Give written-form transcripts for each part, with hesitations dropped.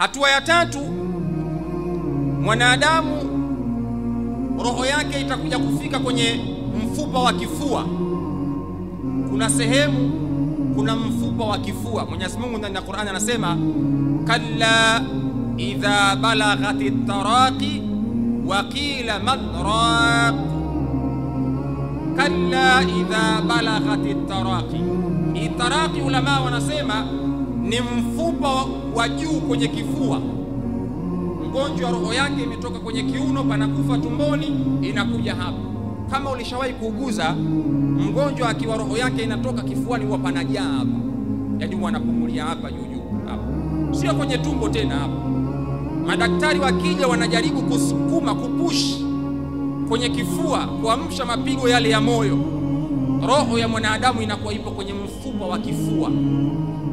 Hatua ya tatu, mwanadamu roho yake itakuja kufika kwenye mfupa wa kifua. Kuna sehemu, kuna mfupa wa kifua. Mwenyezi Mungu ndani ya Qur'an anasema kalla idha balaghati taraqi wa qila man raq. Kalla idha balaghati taraqi. Itaraqi ulama wanasema ni mfupa wa juu kwenye kifua. Mgonjwa roho yake imetoka kwenye kiuno, panakufa tumboni, inakuja hapa. Kama ulishawahi kuuguza mgonjwa akiwa roho yake inatoka kifuani, huwa panajaa hapa, yaani wanapumulia hapa juu hapa, sio kwenye tumbo tena hapa. Madaktari wakija wanajaribu kusukuma, kupush kwenye kifua, kuamsha mapigo yale ya moyo. Roho ya mwanadamu inakuwa ipo kwenye mfupa wa kifua.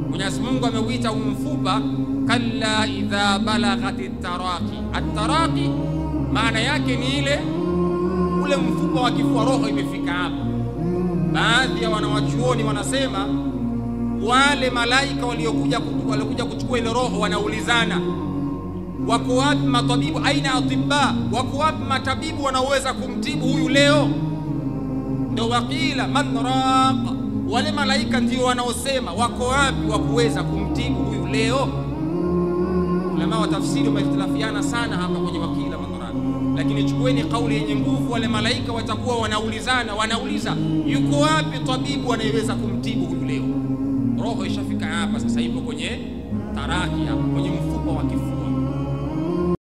Mwenyezi Mungu ameuita mfupa kalla idha balaghati taraqi. At-taraqi maana yake ni ule mfupa wa kifua, roho imefika hapa. Baadhi ya wanawachuoni wanasema wale malaika waliokuja kuchukua ile roho wanaulizana, wako wapi matabibu, aina atibba, wako wapi matabibu wanaoweza kumtibu huyu leo? Ndio wakila man raq, wale malaika ndio wanaosema wako wapi wa kuweza kumtibu huyu leo. Ulama wa tafsiri wamehitilafiana sana hapa kwenye wakila man raq, lakini chukueni kauli yenye nguvu, wale malaika watakuwa wanauliza yuko wapi tabibu anayeweza kumtibu huyu leo. Roho ishafika hapa sasa, ipo kwenye taraki hapa, kwenye mfupa wa kifua.